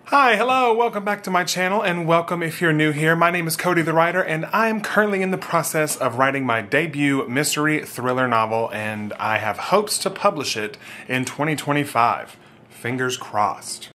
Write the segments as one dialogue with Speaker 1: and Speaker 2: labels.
Speaker 1: Hi, hello, welcome back to my channel, and welcome if you're new here. My name is Cody the Writer, and I am currently in the process of writing my debut mystery thriller novel, and I have hopes to publish it in 2025. Fingers crossed.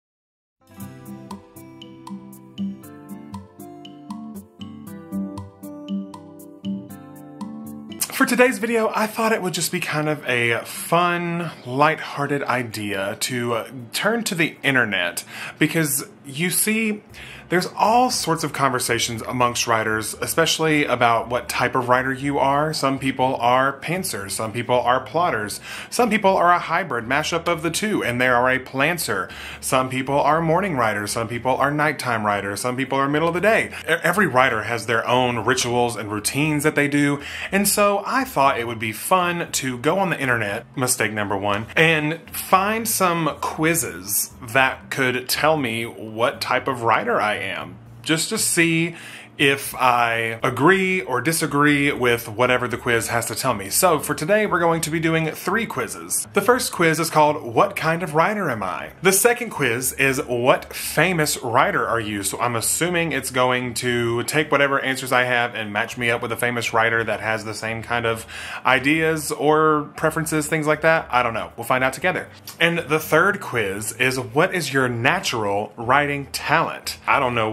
Speaker 1: For today's video, I thought it would just be kind of a fun, lighthearted idea to turn to the internet, because you see, there's all sorts of conversations amongst writers, especially about what type of writer you are. Some people are pantsers, some people are plotters, some people are a hybrid mashup of the two, and they are a plantser. Some people are morning writers, some people are nighttime writers, some people are middle of the day. Every writer has their own rituals and routines that they do, and so I thought it would be fun to go on the internet, mistake number one, and find some quizzes that could tell me what type of writer I am, just to see if I agree or disagree with whatever the quiz has to tell me. So for today, we're going to be doing 3 quizzes. The first quiz is called, what kind of writer am I? The second quiz is, what famous writer are you? So I'm assuming it's going to take whatever answers I have and match me up with a famous writer that has the same kind of ideas or preferences, things like that. I don't know. We'll find out together. And the third quiz is, what is your natural writing talent? I don't know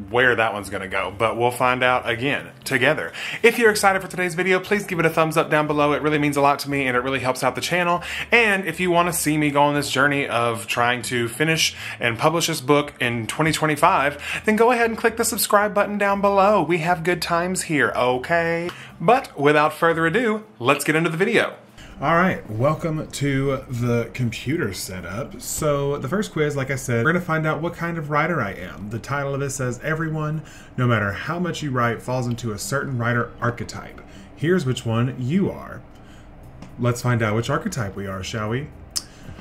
Speaker 1: where that one's gonna go, but we'll find out again together. If you're excited for today's video, please give it a thumbs up down below. It really means a lot to me and it really helps out the channel. And if you want to see me go on this journey of trying to finish and publish this book in 2025, then go ahead and click the subscribe button down below. We have good times here, okay? But without further ado, let's get into the video. Alright, welcome to the computer setup. So the first quiz, like I said, we're going to find out what kind of writer I am. The title of this says, everyone, no matter how much you write, falls into a certain writer archetype. Here's which one you are. Let's find out which archetype we are, shall we?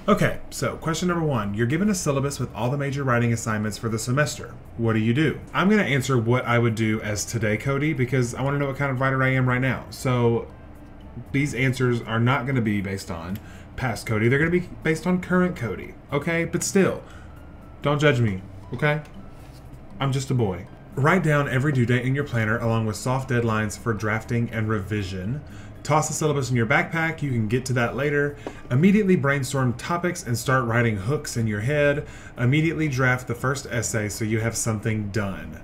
Speaker 1: Okay, so question number 1. You're given a syllabus with all the major writing assignments for the semester. What do you do? I'm going to answer what I would do as today, Cody, because I want to know what kind of writer I am right now. So these answers are not going to be based on past Cody. They're going to be based on current Cody. Okay? But still, don't judge me. Okay? I'm just a boy. Write down every due date in your planner along with soft deadlines for drafting and revision. Toss the syllabus in your backpack. You can get to that later. Immediately brainstorm topics and start writing hooks in your head. Immediately draft the first essay so you have something done.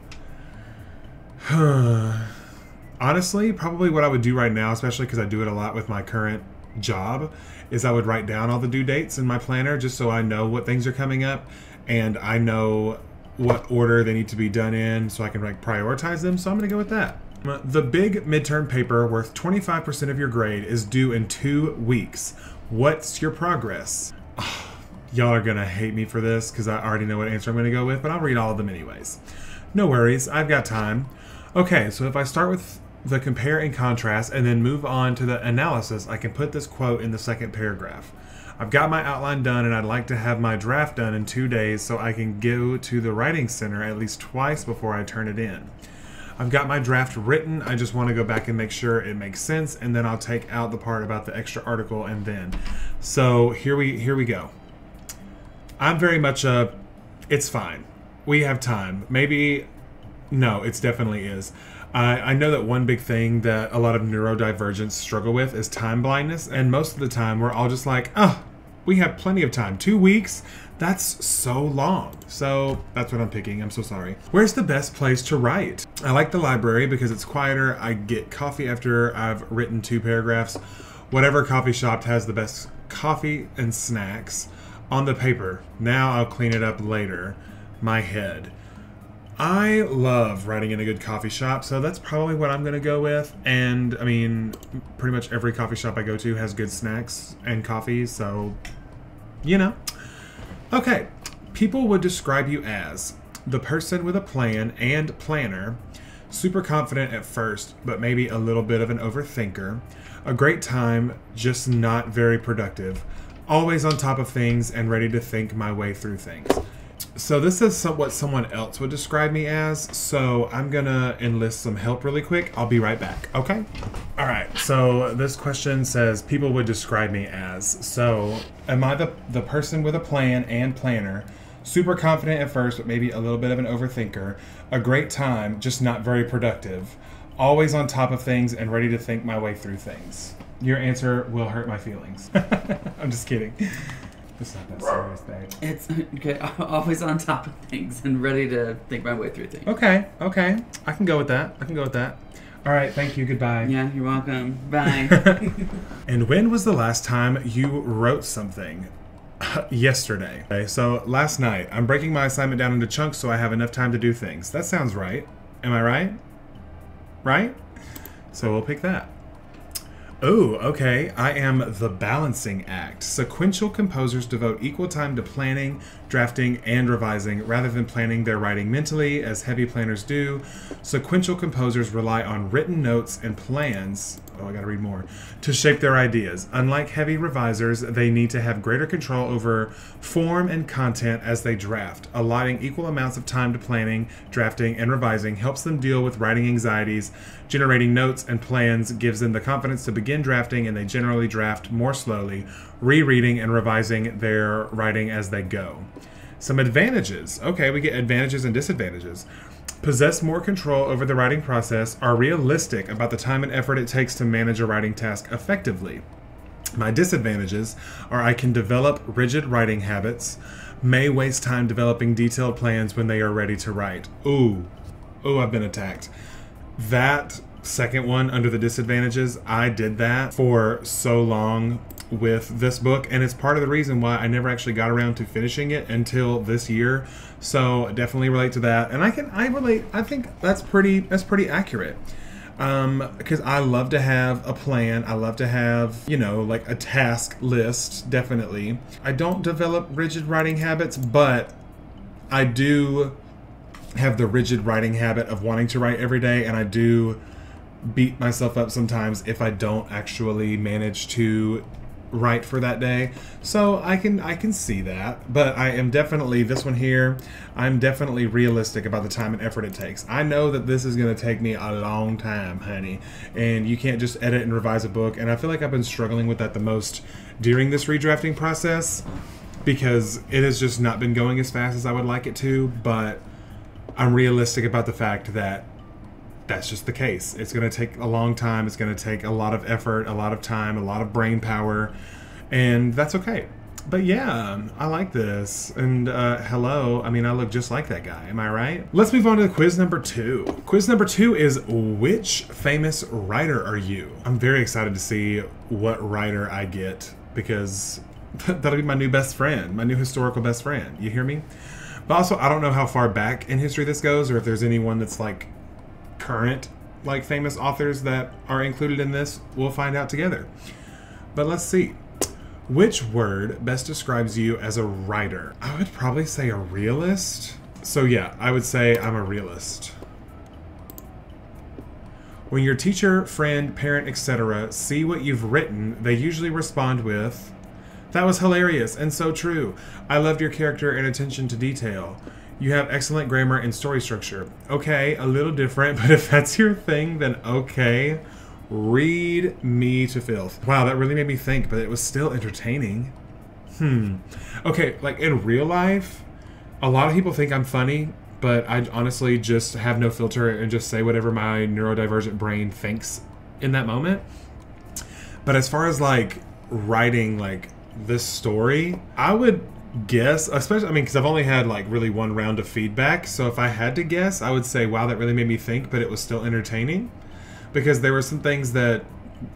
Speaker 1: Honestly, probably what I would do right now, especially because I do it a lot with my current job, is I would write down all the due dates in my planner just so I know what things are coming up and I know what order they need to be done in so I can prioritize them. So I'm going to go with that. The big midterm paper worth 25% of your grade is due in 2 weeks. What's your progress? Y'all are going to hate me for this because I already know what answer I'm going to go with, but I'll read all of them anyways. No worries, I've got time. Okay, so if I start with the compare and contrast and then move on to the analysis, I can put this quote in the second paragraph. I've got my outline done and I'd like to have my draft done in 2 days so I can go to the writing center at least twice before I turn it in. I've got my draft written, I just want to go back and make sure it makes sense, and then I'll take out the part about the extra article and then. So here we go. I'm very much it's fine. We have time. Maybe, no, it definitely is. I know that one big thing that a lot of neurodivergents struggle with is time blindness, and most of the time we're all just like, oh, we have plenty of time. 2 weeks? That's so long. So that's what I'm picking. I'm so sorry. Where's the best place to write? I like the library because it's quieter. I get coffee after I've written 2 paragraphs. Whatever coffee shop has the best coffee and snacks on the paper. Now I'll clean it up later. My head. I love writing in a good coffee shop, so that's probably what I'm going to go with. And, I mean, pretty much every coffee shop I go to has good snacks and coffee, so, you know. Okay, people would describe you as the person with a plan and planner, super confident at first, but maybe a little bit of an overthinker, a great time, just not very productive, always on top of things and ready to think my way through things. So this is what someone else would describe me as, so I'm gonna enlist some help really quick. I'll be right back, okay? All right, so this question says people would describe me as. So am I the person with a plan and planner, Super confident at first, but maybe a little bit of an overthinker. A great time, just not very productive. Always on top of things and ready to think my way through things. Your answer will hurt my feelings. I'm just kidding. It's not that serious, babe.
Speaker 2: It's okay. Always on top of things and ready to think my way through things.
Speaker 1: Okay. I can go with that. All right, thank you. Goodbye.
Speaker 2: Yeah, you're welcome. Bye.
Speaker 1: And when was the last time you wrote something? Yesterday. Okay, so last night. I'm breaking my assignment down into chunks so I have enough time to do things. That sounds right. Am I right? Right? So we'll pick that. Oh, okay. I am the balancing act. Sequential composers devote equal time to planning, drafting, and revising rather than planning their writing mentally, as heavy planners do. Sequential composers rely on written notes and plans, I gotta read more, to shape their ideas. Unlike heavy revisers, they need to have greater control over form and content as they draft. Allotting equal amounts of time to planning, drafting, and revising helps them deal with writing anxieties. Generating notes and plans gives them the confidence to begin drafting, and they generally draft more slowly, rereading and revising their writing as they go. Some advantages. Okay, we get advantages and disadvantages. Possess more control over the writing process, are realistic about the time and effort it takes to manage a writing task effectively. My disadvantages are I can develop rigid writing habits, may waste time developing detailed plans when they are ready to write. Ooh, I've been attacked. That second one under the disadvantages, I did that for so long with this book, and it's part of the reason why I never actually got around to finishing it until this year. So definitely relate to that, and I relate. I think that's pretty accurate. Because I love to have a plan. I love to have, like a task list, definitely. I don't develop rigid writing habits, but I do have the rigid writing habit of wanting to write every day, and I do beat myself up sometimes if I don't actually manage to write for that day. So I can see that, but I am definitely, this one here, I'm definitely realistic about the time and effort it takes. I know that this is going to take me a long time, honey, and you can't just edit and revise a book, and I feel like I've been struggling with that the most during this redrafting process because it has just not been going as fast as I would like it to, but I'm realistic about the fact that that's just the case. It's going to take a long time. It's going to take a lot of effort, a lot of time, a lot of brain power, and that's okay. But yeah, I like this. And hello, I mean, I look just like that guy. Am I right? Let's move on to quiz number 2. Quiz number 2 is, which famous writer are you? I'm very excited to see what writer I get because that'll be my new best friend, my new historical best friend. You hear me? But also, I don't know how far back in history this goes or if there's anyone that's like current, like famous authors that are included in this. We'll find out together. But let's see. Which word best describes you as a writer? I would probably say a realist. So yeah, I would say I'm a realist. When your teacher, friend, parent, etc. see what you've written, they usually respond with, "That was hilarious and so true. I loved your character and attention to detail. You have excellent grammar and story structure." Okay, a little different, but if that's your thing, then okay. Read me to filth. Wow, that really made me think, but it was still entertaining. Okay, like in real life, a lot of people think I'm funny, but I honestly just have no filter and just say whatever my neurodivergent brain thinks in that moment. But as far as like writing like this story, I would guess, especially, I mean, because I've only had like really one round of feedback, so if I had to guess, I would say, wow, that really made me think, but it was still entertaining. Because there were some things that,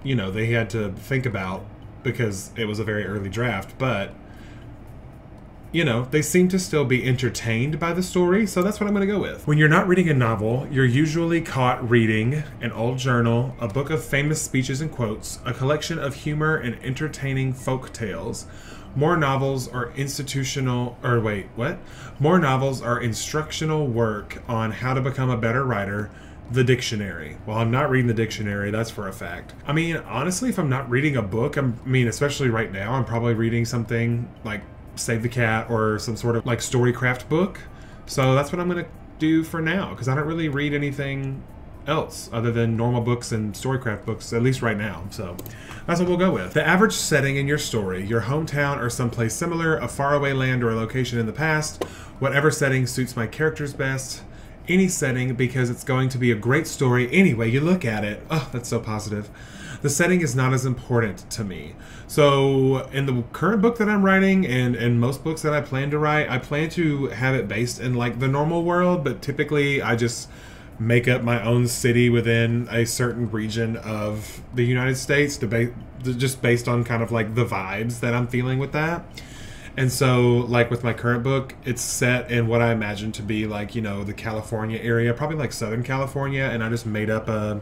Speaker 1: they had to think about because it was a very early draft, but, they seem to still be entertained by the story, so that's what I'm going to go with. When you're not reading a novel, you're usually caught reading an old journal, a book of famous speeches and quotes, a collection of humor and entertaining folk tales. More novels are More novels are instructional work on how to become a better writer. The dictionary. Well, I'm not reading the dictionary, that's for a fact. I mean, honestly, if I'm not reading a book, especially right now, I'm probably reading something like Save the Cat or some sort of like storycraft book. So that's what I'm going to do for now, because I don't really read anything else other than normal books and storycraft books, at least right now. So that's what we'll go with. The average setting in your story, your hometown or someplace similar, a faraway land or a location in the past, whatever setting suits my characters best. Any setting, because it's going to be a great story any way you look at it. Oh, that's so positive. The setting is not as important to me. So in the current book that I'm writing and most books that I plan to write, I plan to have it based in like the normal world, but typically I just make up my own city within a certain region of the United States just based on kind of like the vibes that I'm feeling with that. And so, like with my current book, it's set in what I imagine to be like, you know, the California area, probably like Southern California, and I just made up a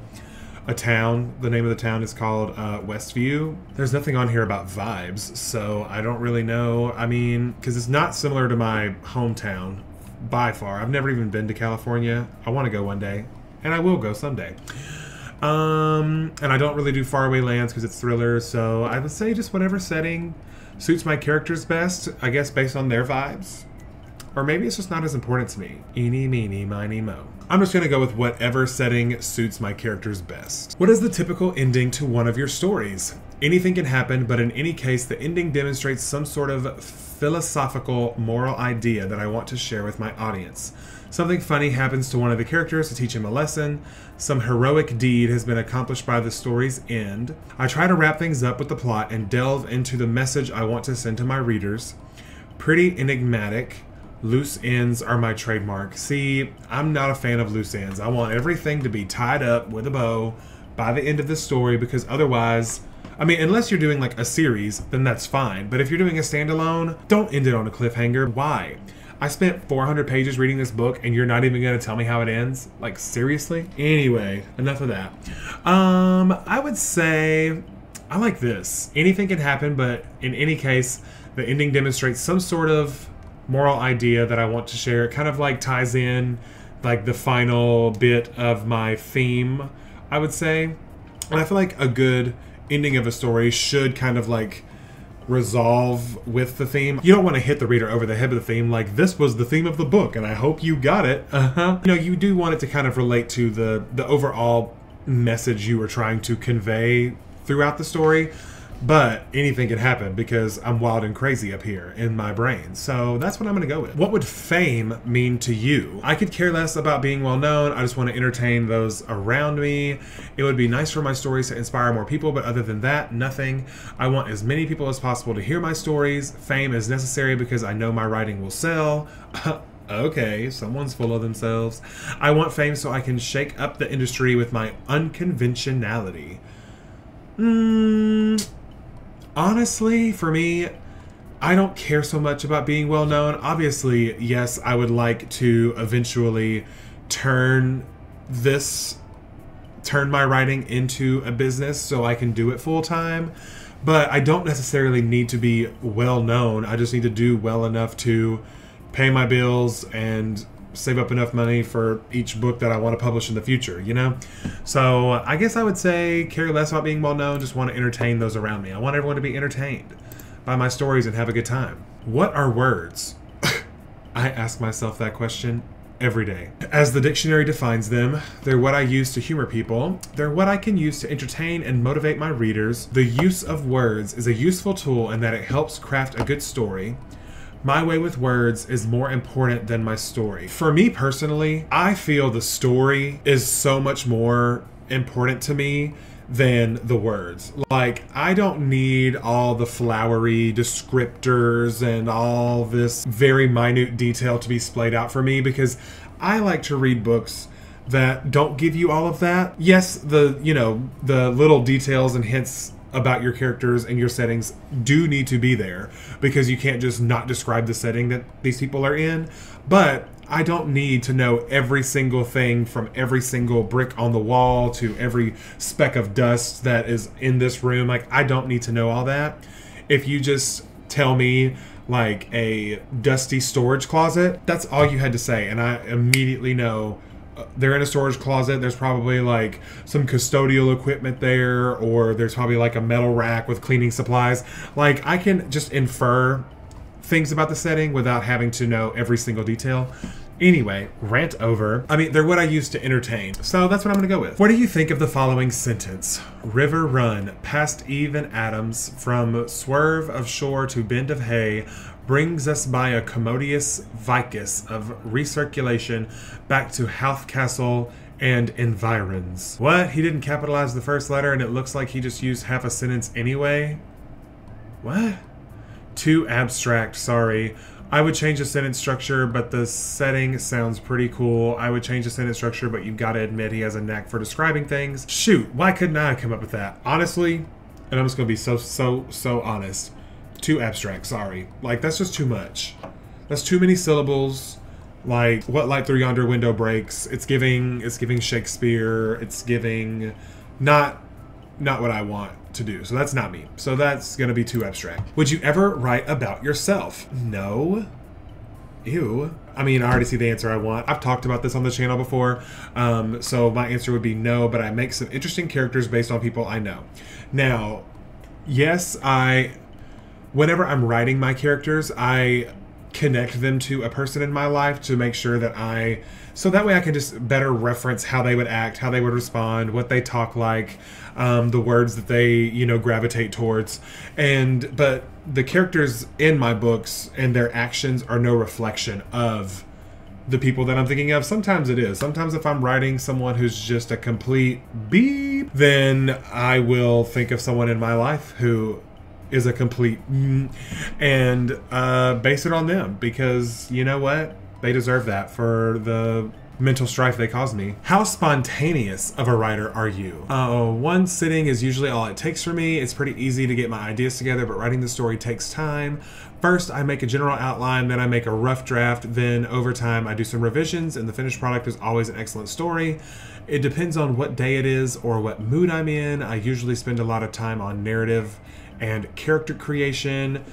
Speaker 1: town. The name of the town is called Westview. There's nothing on here about vibes, so I don't really know. I mean, because it's not similar to my hometown by far. I've never even been to California. I want to go one day, and I will go someday. And I don't really do faraway lands because it's thrillers, so I would say just whatever setting suits my characters best, I guess based on their vibes. Or maybe it's just not as important to me. Eeny, meeny, miny, mo. I'm just going to go with whatever setting suits my characters best. What is the typical ending to one of your stories? Anything can happen, but in any case, the ending demonstrates some sort of philosophical, moral idea that I want to share with my audience. Something funny happens to one of the characters to teach him a lesson. Some heroic deed has been accomplished by the story's end. I try to wrap things up with the plot and delve into the message I want to send to my readers. Pretty enigmatic. Loose ends are my trademark. See, I'm not a fan of loose ends. I want everything to be tied up with a bow by the end of the story, because otherwise, I mean, unless you're doing like a series, then that's fine. But if you're doing a standalone, don't end it on a cliffhanger. Why? I spent 400 pages reading this book and you're not even going to tell me how it ends? Like, seriously? Anyway, enough of that. I would say I like this. Anything can happen, but in any case, the ending demonstrates some sort of moral idea that I want to share. It kind of like ties in like the final bit of my theme, I would say. And I feel like a good ending of a story should kind of like resolve with the theme. You don't want to hit the reader over the head with the theme like, this was the theme of the book and I hope you got it. You know, you do want it to kind of relate to the overall message you were trying to convey throughout the story. But anything can happen because I'm wild and crazy up here in my brain. So that's what I'm going to go with. What would fame mean to you? I could care less about being well known. I just want to entertain those around me. It would be nice for my stories to inspire more people, but other than that, nothing. I want as many people as possible to hear my stories. Fame is necessary because I know my writing will sell. Okay, someone's full of themselves. I want fame so I can shake up the industry with my unconventionality. Honestly, for me, I don't care so much about being well known. Obviously, yes, I would like to eventually turn my writing into a business so I can do it full time. But I don't necessarily need to be well known. I just need to do well enough to pay my bills and save up enough money for each book that I want to publish in the future, you know? So I guess I would say care less about being well known, just want to entertain those around me. I want everyone to be entertained by my stories and have a good time. What are words? I ask myself that question every day. As the dictionary defines them, they're what I use to humor people. They're what I can use to entertain and motivate my readers. The use of words is a useful tool in that it helps craft a good story. My way with words is more important than my story. For me personally, I feel the story is so much more important to me than the words. Like, I don't need all the flowery descriptors and all this very minute detail to be splayed out for me, because I like to read books that don't give you all of that. Yes, the little details and hints about your characters and your settings do need to be there, because you can't just not describe the setting that these people are in. But I don't need to know every single thing, from every single brick on the wall to every speck of dust that is in this room. Like, I don't need to know all that. If you just tell me like a dusty storage closet, that's all you had to say, and I immediately know they're in a storage closet. There's probably like some custodial equipment there, or there's probably like a metal rack with cleaning supplies. Like, I can just infer things about the setting without having to know every single detail. Anyway, rant over. I mean, they're what I use to entertain. So that's what I'm gonna go with. What do you think of the following sentence? River run, past Eve and Adams, from swerve of shore to bend of hay, brings us by a commodious vicus of recirculation back to Houth Castle and environs. What? He didn't capitalize the first letter and it looks like he just used half a sentence anyway? What? Too abstract, sorry. I would change the sentence structure, but the setting sounds pretty cool. I would change the sentence structure, but you've got to admit he has a knack for describing things. Shoot, why couldn't I come up with that? Honestly, and I'm just going to be so honest. Too abstract, sorry. Like, that's just too much. That's too many syllables. Like, what light through yonder window breaks. It's giving Shakespeare. It's giving not what I want to do. So that's not me. So that's gonna be too abstract. Would you ever write about yourself? No. Ew. I mean, I already see the answer I want. I've talked about this on the channel before. So my answer would be no, but I make some interesting characters based on people I know. Now, yes, whenever I'm writing my characters, I connect them to a person in my life to make sure that so that way I can just better reference how they would act, how they would respond, what they talk like, the words that they, gravitate towards. But the characters in my books and their actions are no reflection of the people that I'm thinking of. Sometimes it is. Sometimes if I'm writing someone who's just a complete beep, then I will think of someone in my life who is a complete and base it on them, because you know what? They deserve that for the mental strife they caused me. How spontaneous of a writer are you? One sitting is usually all it takes for me. It's pretty easy to get my ideas together, but writing the story takes time. First, I make a general outline, then I make a rough draft, then over time I do some revisions, and the finished product is always an excellent story. It depends on what day it is or what mood I'm in. I usually spend a lot of time on narrative and character creation.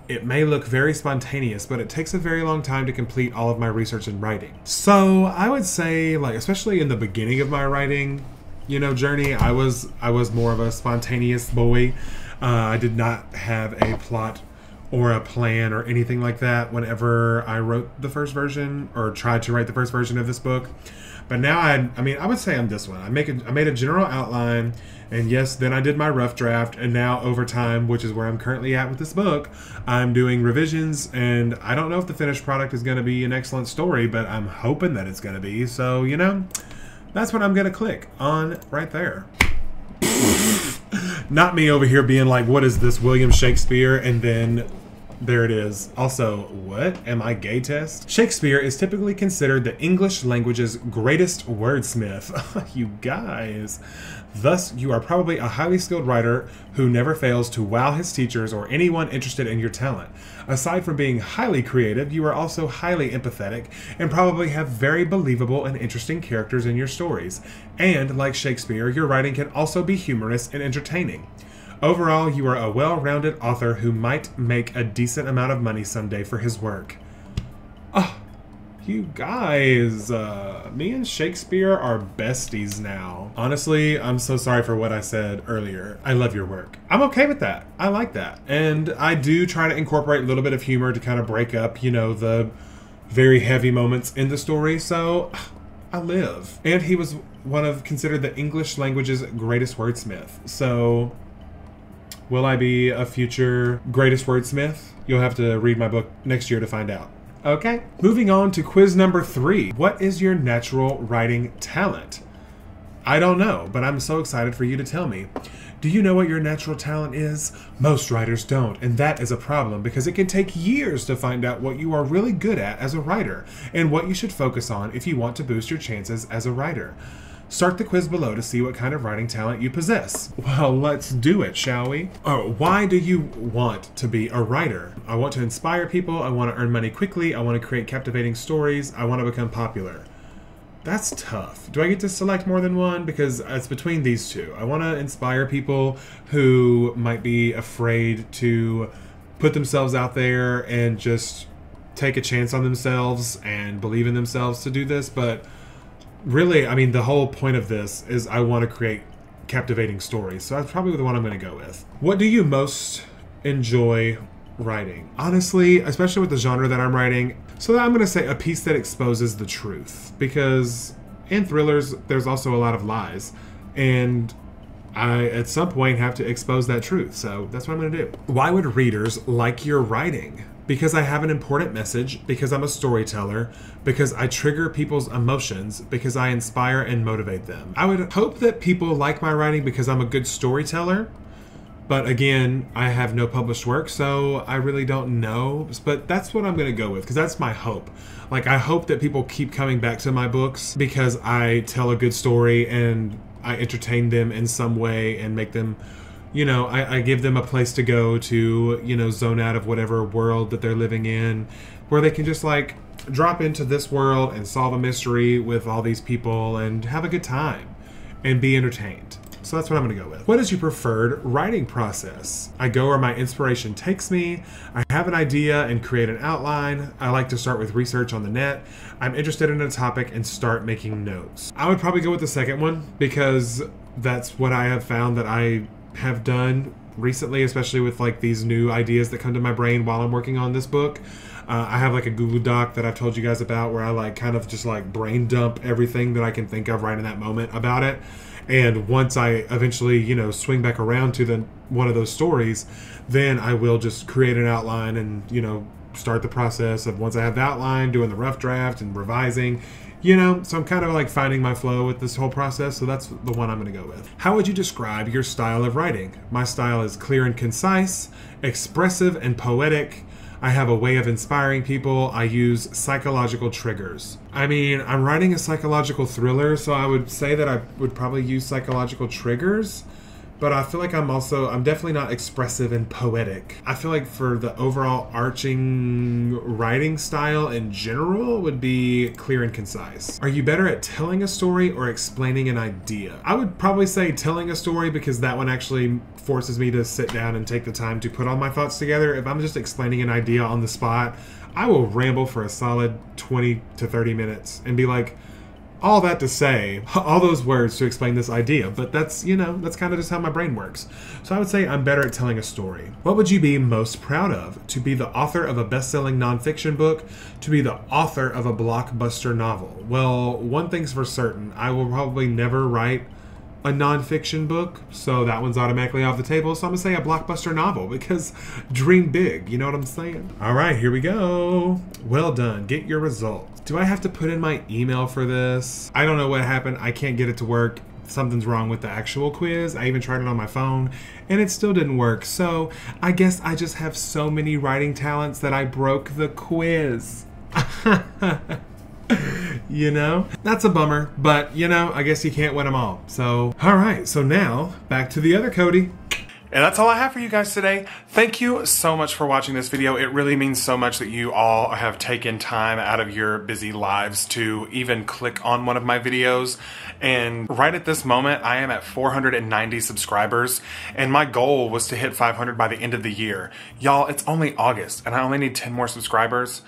Speaker 1: It may look very spontaneous, but it takes a very long time to complete all of my research and writing. So I would say, like, especially in the beginning of my writing, journey, I was more of a spontaneous boy. I did not have a plot or a plan or anything like that whenever I wrote the first version or tried to write the first version of this book. But now I would say I'm this one. I made a general outline, and yes, then I did my rough draft, and now over time, which is where I'm currently at with this book, I'm doing revisions, and I don't know if the finished product is going to be an excellent story, but I'm hoping that it's going to be. So, that's what I'm going to click on right there. Not me over here being like, what is this, William Shakespeare? And then there it is. Also, what? Am I gay test? Shakespeare is typically considered the English language's greatest wordsmith. You guys. Thus, you are probably a highly skilled writer who never fails to wow his teachers or anyone interested in your talent. Aside from being highly creative, you are also highly empathetic and probably have very believable and interesting characters in your stories. And, like Shakespeare, your writing can also be humorous and entertaining. Overall, you are a well-rounded author who might make a decent amount of money someday for his work. Oh, you guys, me and Shakespeare are besties now. Honestly, I'm so sorry for what I said earlier. I love your work. I'm okay with that. I like that. And I do try to incorporate a little bit of humor to kind of break up, the very heavy moments in the story. So I live. And he was considered the English language's greatest wordsmith. So will I be a future greatest wordsmith? You'll have to read my book next year to find out. Okay. Moving on to quiz number 3. What is your natural writing talent? I don't know, but I'm so excited for you to tell me. Do you know what your natural talent is? Most writers don't, and that is a problem because it can take years to find out what you are really good at as a writer and what you should focus on if you want to boost your chances as a writer. Start the quiz below to see what kind of writing talent you possess. Well, let's do it, shall we? Why do you want to be a writer? I want to inspire people, I want to earn money quickly, I want to create captivating stories, I want to become popular. That's tough. Do I get to select more than one? Because it's between these two. I want to inspire people who might be afraid to put themselves out there and just take a chance on themselves and believe in themselves to do this, but really, the whole point of this is I want to create captivating stories, so that's probably the one I'm going to go with. What do you most enjoy writing? Honestly, especially with the genre that I'm writing, so I'm going to say a piece that exposes the truth. Because in thrillers, there's also a lot of lies. And I, at some point, have to expose that truth. So that's what I'm going to do. Why would readers like your writing? Because I have an important message, because I'm a storyteller, because I trigger people's emotions, because I inspire and motivate them. I would hope that people like my writing because I'm a good storyteller. But again, I have no published work, so I really don't know. But that's what I'm going to go with, because that's my hope. Like, I hope that people keep coming back to my books because I tell a good story and I entertain them in some way and make them, you know, I give them a place to go to, you know, zone out of whatever world that they're living in, where they can just like drop into this world and solve a mystery with all these people and have a good time and be entertained. So that's what I'm going to go with. What is your preferred writing process? I go where my inspiration takes me. I have an idea and create an outline. I like to start with research on the net. I'm interested in a topic and start making notes. I would probably go with the second one because that's what I have found that I have done recently, especially with like these new ideas that come to my brain while I'm working on this book. I have like a Google Doc that I've told you guys about where I like kind of just like brain dump everything that I can think of right in that moment about it. And once I eventually, you know, swing back around to one of those stories, then I will just create an outline and, you know, start the process of once I have the outline, doing the rough draft and revising, you know. So I'm kind of like finding my flow with this whole process. So that's the one I'm going to go with. How would you describe your style of writing? My style is clear and concise, expressive and poetic. I have a way of inspiring people. I use psychological triggers. I mean, I'm writing a psychological thriller, so I would say that I would probably use psychological triggers, but I feel like I'm definitely not expressive and poetic. I feel like for the overall arching writing style in general would be clear and concise. Are you better at telling a story or explaining an idea? I would probably say telling a story because that one actually forces me to sit down and take the time to put all my thoughts together. If I'm just explaining an idea on the spot, I will ramble for a solid 20 to 30 minutes and be like, all that to say, all those words to explain this idea, but that's, you know, that's kind of just how my brain works. So I would say I'm better at telling a story. What would you be most proud of? To be the author of a best-selling nonfiction book, to be the author of a blockbuster novel? Well, one thing's for certain, I will probably never write a nonfiction book, so that one's automatically off the table. So I'm gonna say a blockbuster novel because dream big, you know what I'm saying? All right, here we go. Well done, get your results. Do I have to put in my email for this? I don't know what happened. I can't get it to work. Something's wrong with the actual quiz. I even tried it on my phone and it still didn't work. So I guess I just have so many writing talents that I broke the quiz. You know, that's a bummer, but you know, I guess you can't win them all. So, all right, so now back to the other Cody. And that's all I have for you guys today. Thank you so much for watching this video. It really means so much that you all have taken time out of your busy lives to even click on one of my videos. And right at this moment, I am at 490 subscribers, and my goal was to hit 500 by the end of the year. Y'all, it's only August, and I only need 10 more subscribers,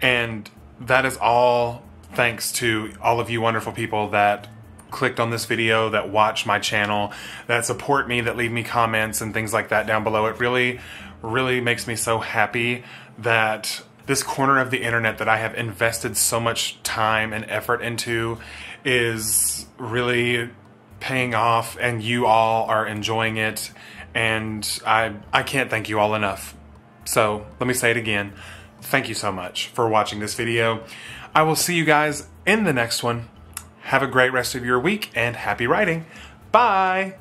Speaker 1: and that is all thanks to all of you wonderful people that clicked on this video, that watch my channel, that support me, that leave me comments and things like that down below. It really, really makes me so happy that this corner of the internet that I have invested so much time and effort into is really paying off, and you all are enjoying it, and I can't thank you all enough. So let me say it again. Thank you so much for watching this video. I will see you guys in the next one. Have a great rest of your week and happy writing. Bye!